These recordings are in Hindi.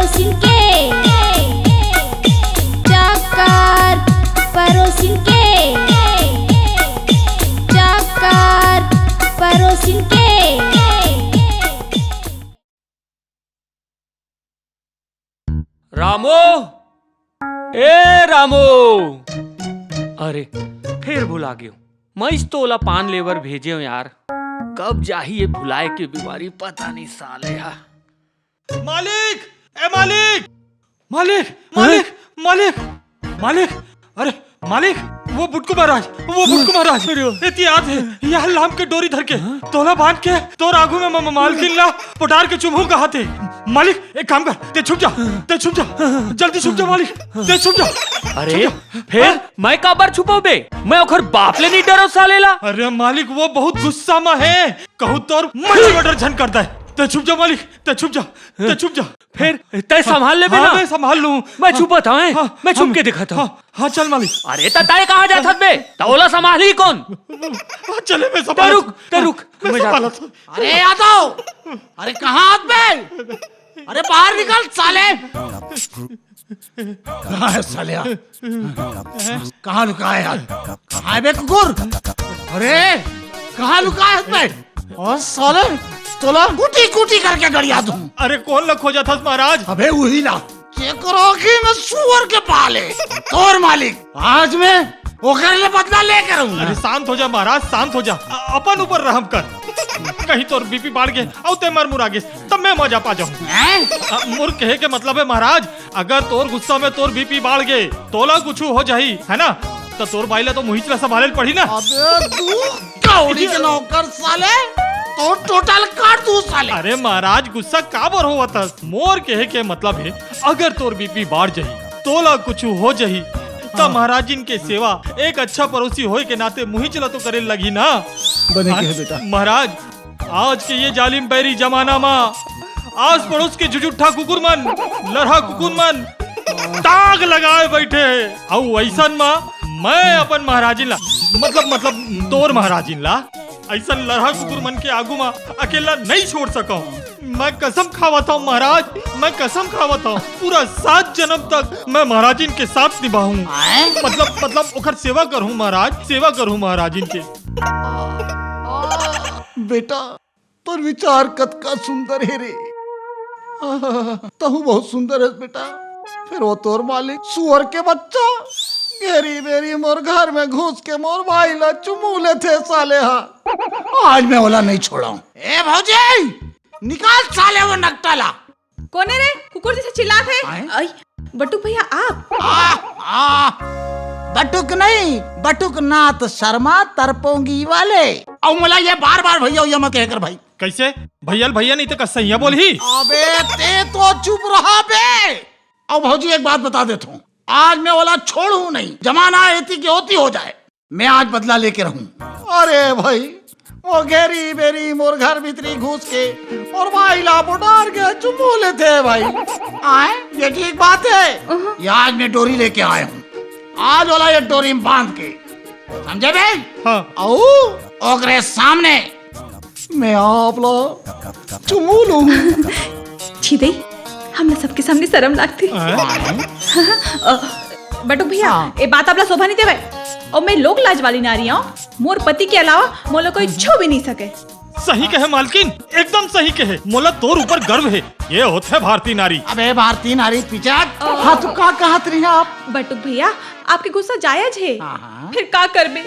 परोसिन के चक्कर परोसिन के चक्कर परोसिन के। रामो, ए रामो, अरे फिर भुला गयो। मैं इस तोला पान लेवर भेजे हूँ यार, कब जाही ये भुलाए की बीमारी पता नहीं साले। मालिक, ए मालिक, मालिक, मालिक, मालिक, मालिक, अरे मालिक, वो बुटकू महाराज, इतनी याद है यहाँ लाम के डोरी धर के तोला बांध के तोर आगू में मालकिन ला पटार के चुमू कहा थे। मालिक एक काम कर, ते छुप जा, जल्दी छुप जा मालिक, ते छुप जा। अरे फिर मैं काबर छुपाऊ बे, मैं ओखर बाप ले नहीं डरो सालेला। अरे मालिक वो बहुत गुस्सा में है, कहूँ तोर मनी ऑर्डर झन करता है। ते छुप जा मालिक, ते छुप जा। फिर तय संभाल ले हाँ, मैं संभाल लूं। मैं छुपा था मैं छुप के दिखा था। हाँ चल मालिक। अरे ताए कहाँ जाता बे, तोला संभाली कौन? चले मैं संभाल। रुक मैं जाता। अरे यादव, अरे कहाँ हाथ में, अरे बाहर निकल साले। कहाँ है सालिया, कहाँ लुका है यार, कहाँ है बे कुकुर? अरे कहाँ लुका है हाथ में? और साले तोला कुटी करके गड़िया दूं। अरे कौन लग खोजा था महाराज? अबे वही ला के करोगी मैं सुअर के पाले तोर मालिक, आज मैं वो करने बदला लेकर हूँ। अरे शांत हो जा महाराज, शांत हो जा, अपन ऊपर रहम कर। कहीं तोर बीपी बढ़ गए और ते मर मुरा गए तब मैं मजा पा जाऊँ। मुर कहे के मतलब है महाराज, अगर तोर गुस्सा में तोर बीपी बढ़ गए तोला कुछ हो जाही है ना, तो तोर बाइला तो मुहिचला संभाले पड़ी ना। अबे तू कौड़ी के नौकर साले, तो टोटल काट दू साले। अरे महाराज गुस्सा काबर होवा था, मोर कहे के मतलब है अगर तोर बीपी बढ़ जाही तोला कुछ हो जाही तब महाराज इनके सेवा एक अच्छा पड़ोसी होए के नाते मुही चला तो करे लगी ना। बने के है बेटा महाराज, आज के ये जालिम बैरी जमाना मा आस पड़ोस के जुजुठा कुकुर मन, लरहा कुकुर मन ताग लगाए बैठे है। और ऐसन मा मैं अपन महाराजिन ला मतलब तोर महाराजिन ला ऐसा लरहा कुकुर मन के आगू में अकेला नहीं छोड़ सका। मैं कसम खावत हूँ महाराज, मैं कसम खावत हूँ पूरा 7 जन्म तक मैं महाराजिन के साथ निभाऊं। मतलब ओकर सेवा करूँ महाराज, सेवा करूँ महाराजिन के। बेटा तोर विचार कत का सुंदर है रे, तहु बहुत सुंदर है बेटा। फिर वो तोर मालिक सुअर के बच्चा घेरी बेरी मोर घर में घुस के मोर भाई ला चुमूले थे साले। आज मैं ओला नहीं छोड़ा हूँ। ए भौजी निकाल साले वो नकटाला। कौन है रे, कुकुर जैसे चिल्लाते हैं? आई बटुक भैया आप? बटुक नहीं, बटुक नाथ शर्मा तरपोंगी वाले। और मला ये बार बार भैया मत कहकर भाई। कैसे भैया नहीं तो कसैया बोल ही। अबे ते तो चुप रहा बे। और भौजी एक बात बता देता हूँ, आज मैं वाला छोड़ू नहीं, जमाना ऐसी की होती हो जाए, मैं आज बदला लेके रहूं। अरे भाई वो घेरी बेरी मोर घर भीतरी घुस के और भाई ला बुटार के चुमूले थे भाई। आए ये ठीक बात है, ये आज मैं डोरी लेके आया हूँ, आज वाला ये डोरी में बांध के, समझे बे? हाँ। ओकरे सामने मैं आप ला चुमूलू। छी हमने सबके सामने शर्म लागती। बटुक भैया ये बात आपला शोभा नहीं देवे, और मैं लोक लाज वाली नारी हूँ, मोर पति के अलावा मोला कोई छू भी नहीं सके। सही कहे मालकिन, एकदम सही कहे, मोला तोर ऊपर गर्व है, ये होते है भारतीय नारी। अबे भारतीय नारी पीछे हाँ तू का कहत रही आप? बटुक भैया आपके गुस्सा जायज है, फिर का करबे,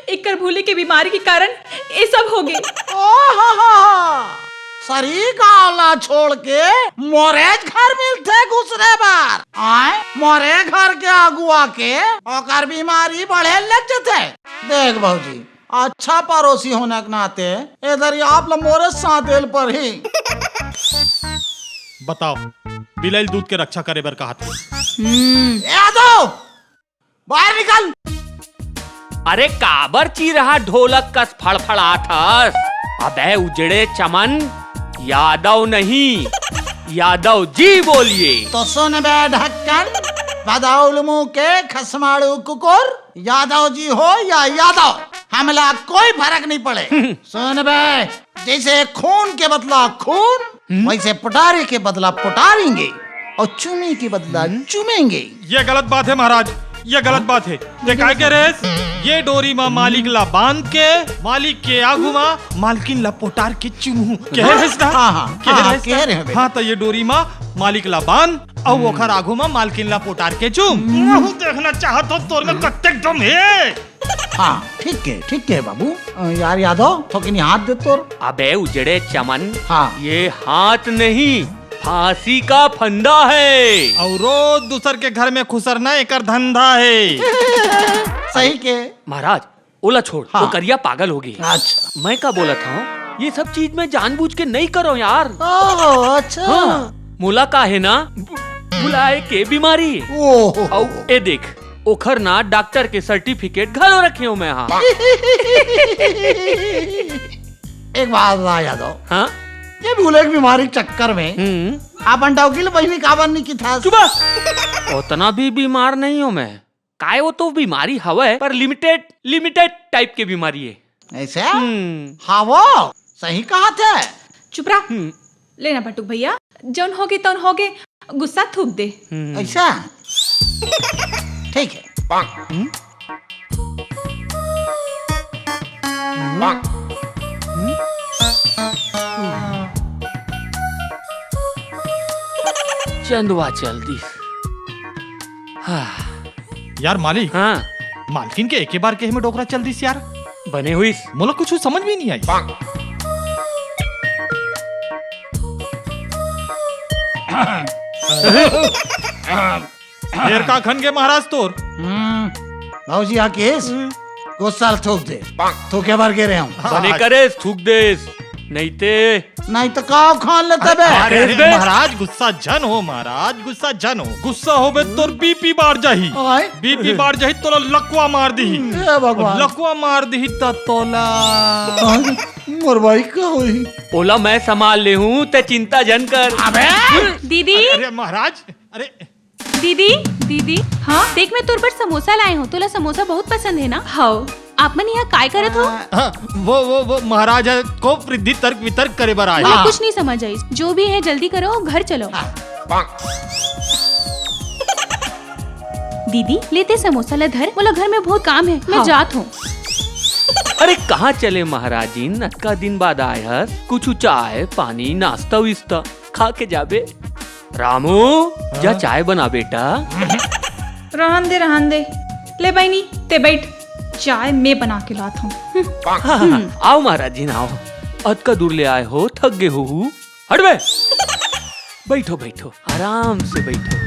एक कर भूले के बीमारी के कारण ये सब हो गए। सरी गाला छोड़ के मोरेज घर मिलते गुसरे बार आए, मोरे घर के आगू आके और बीमारी बढ़े लग जाते। देख भाजी अच्छा पड़ोसी होने के नाते इधर ही आप मोरे सादेल पर ही। बताओ बिलाइल दूध के रक्षा करे बर कहा थे। यादव बाहर निकल। अरे काबर ची रहा ढोलक कस फड़फड़ात हस? अबे उजड़े चमन, यादव नहीं यादव जी बोलिए। तो सुन बे ढक्कन, बदाउल मुंह के खसमाड़ू कुकुर, यादव जी हो या यादव हमला कोई फर्क नहीं पड़े। सुन बे, जैसे खून के बदला खून वैसे पुटारी के बदला पुटारेंगे। और चूमे के बदला चूमेंगे। ये गलत बात है महाराज, ये गलत बात है। ये काय कह रहे ये डोरी माँ मालिक ला बांध के मालिक के आगू माँ मालकिन ला पोटार के चुमू कह रहे ना? हाँ, कह रहे हैं। हाँ तो ये डोरी माँ मालिक ला बांध और ओखर आगू माँ मालकिन ला पोटार के चुम। देखना चाहत हो तोर में कत्तेक दम है। हाँ ठीक है बाबू। यार यादव थोकिनी हाथ दे तोर। अबे उजड़े चमन, हाँ। ये हाथ नहीं फांसी का फंदा है। और रोज दूसर के घर में खुसरना एक धंधा है। सही के महाराज ओला छोड़, हाँ। वो करिया पागल हो गई। अच्छा। मैं क्या बोला था, ये सब चीज मैं जानबूझ के नहीं करो यार। ओह अच्छा। हाँ, मोला का है ना बुलाए के बीमारी। ओह और ए देख ओखर ना डॉक्टर के सर्टिफिकेट घरों रखे हूँ मैं। हाँ एक बात बता यादव, हाँ ये भूले की बीमारी के चक्कर में आप अंडावकील बहनी काबर नहीं की था। सुबह उतना भी बीमार नहीं हूँ मैं। काय वो तो बीमारी हवा है पर लिमिटेड टाइप की बीमारी है। ऐसे हाँ वो सही कहा था। चुप रहा। लेना बटुक भैया, जौन होगे तौन होगे, गुस्सा थूक दे। ऐसा ठीक है। चंदवा चल दी। हाँ यार मालिक, हाँ मालकिन के एक बार कहे में डोकरा चल दिस यार। बने हुई मोला कुछ समझ में नहीं आई। देर का खन के महाराज तोर। भाजी आकेश गुस्सा थूक दे। तो क्या बार कह रहे हूँ बने करे थूक दे नहीं तो काव खान लेते बे। अरे महाराज गुस्सा जन हो, महाराज गुस्सा जन हो। गुस्सा हो बे तोर बीपी बाढ़ जाही। आय? बीपी बाढ़ जाही तोला लकवा मार दी। हे भगवान। लकवा मार दी त तोला मोर भाई का होई। ओला मैं संभाल ले हूँ ते चिंता जन कर। अबे दीदी अरे महाराज, अरे दीदी हाँ देख, मैं तुर पर समोसा लाए हूँ। तुला समोसा बहुत पसंद है ना? हाँ। आप मन यहाँ काय करत हो? हाँ, वो महाराज है को वृद्धि तर्क वितर्क करे बर आए। मैं कुछ नहीं समझ आई। जो भी है जल्दी करो, घर चलो। दीदी लेते समोसा ला धर, बोला घर में बहुत काम है, मैं जात हूँ। अरे कहाँ चले महाराजीन, अटका दिन बाद आए हस। कुछ चाय पानी नाश्ता विस्ता खा के जाबे। रामू जा चाय बना बेटा। रहन दे। ले बहनी ते बैठ, चाय मैं बना के लाता हूँ। आओ महाराजीन आओ। अटका दूर ले आए हो, थक गए हो। हट बे। बैठो आराम से बैठो।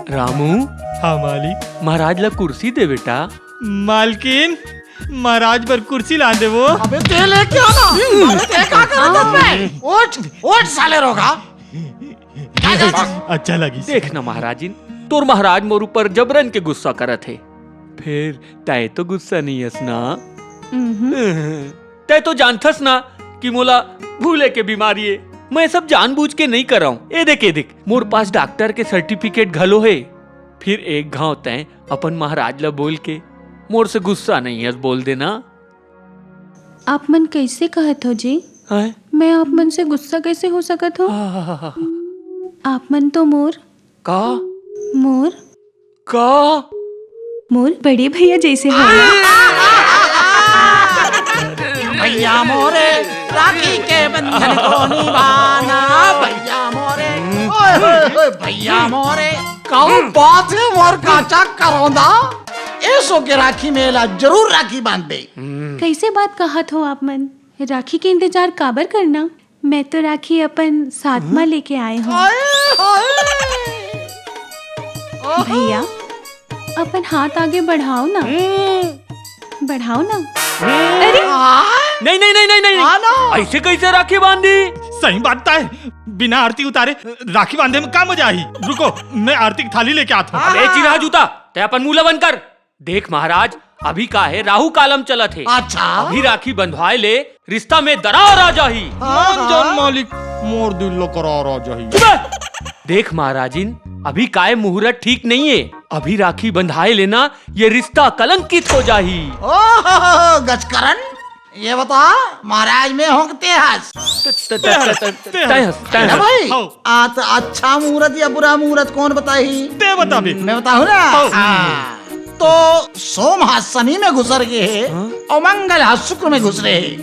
रामू हाँ मालिक। महाराज ला कुर्सी दे बेटा। मालकिन महाराज पर कुर्सी ला दे वो। अबे ते लेके आना। अरे ते का कर उठ साले रोगा। अच्छा लगी। देखना महाराजिन, तोर महाराज मोर ऊपर जबरन के गुस्सा करत है। फिर तय तो गुस्सा नहीं हस ना। तय तो जानथस ना कि मोला भूले के बीमारी है। मैं सब जानबूझ के नहीं कर रहा हूँ। ए देख मोर पास डॉक्टर के सर्टिफिकेट घलो है। फिर एक घाव तय अपन महाराज ला बोल के मोर से गुस्सा नहीं है बोल देना। आप मन कैसे कहत हो जी? है? मैं आप मन से गुस्सा कैसे हो सकत हो? आप मन तो मोर बड़े भैया जैसे हो। भैया मोरे राखी के बंधन को निभाना। भैया मोरे ओए भैया मोरे कौन बात है मोर काचा करोंदा। ऐसो के राखी मेला जरूर राखी बांध दे। कैसे बात कहत हो आप मन? राखी के इंतजार काबर करना? मैं तो राखी अपन साथ में लेके आए हूँ। भैया अपन हाथ आगे बढ़ाओ ना। अरे नहीं ऐसे कैसे राखी बांधी? सही बात है। बिना आरती उतारे राखी बांधे में क्या मजा आई। रुको मैं आरती की थाली लेके आता हूँ। अबे चिन्हा जूता ते अपन मुंह बंद कर। देख महाराज अभी का है राहु कालम चला थे। अच्छा अभी राखी बंधवाए ले रिश्ता में दरार आ जाही। मान जान मालिक मोर दिल लो करार आ जाही। देख महाराजिन अभी काय मुहूर्त ठीक नहीं है, अभी राखी बंधाए लेना, ये रिश्ता कलंकित हो जाही। ओह गजकरण, ये बता महाराज में होंगते हंस ना भाई। आज अच्छा मुहूर्त या बुरा मुहूर्त कौन बताही? ते बता बे। मैं बताऊं ना। हाँ। तो सोम हाथ शनि में घुसर गए और मंगल हाथ शुक्र में घुस रहे,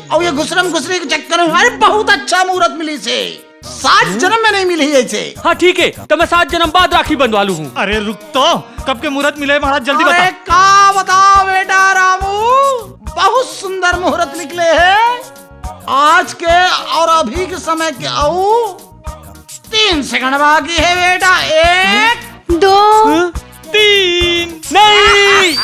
और ये घुसरम घुसरे के चक्कर में हमारे बहुत अच्छा मुहूर्त मिली से, 7 जन्म में नहीं मिली ऐसे। हाँ ठीक है, तो मैं 7 जन्म बाद राखी बंधवा लू हूँ। अरे रुक तो, कब के मुहूर्त मिले महाराज, जल्दी बता। अरे का बताओ बेटा रामू, बहुत सुंदर मुहूर्त निकले हैं आज के और अभी के समय के। आओ 3 सेकंड बाकी है बेटा, 1 2 3 नहीं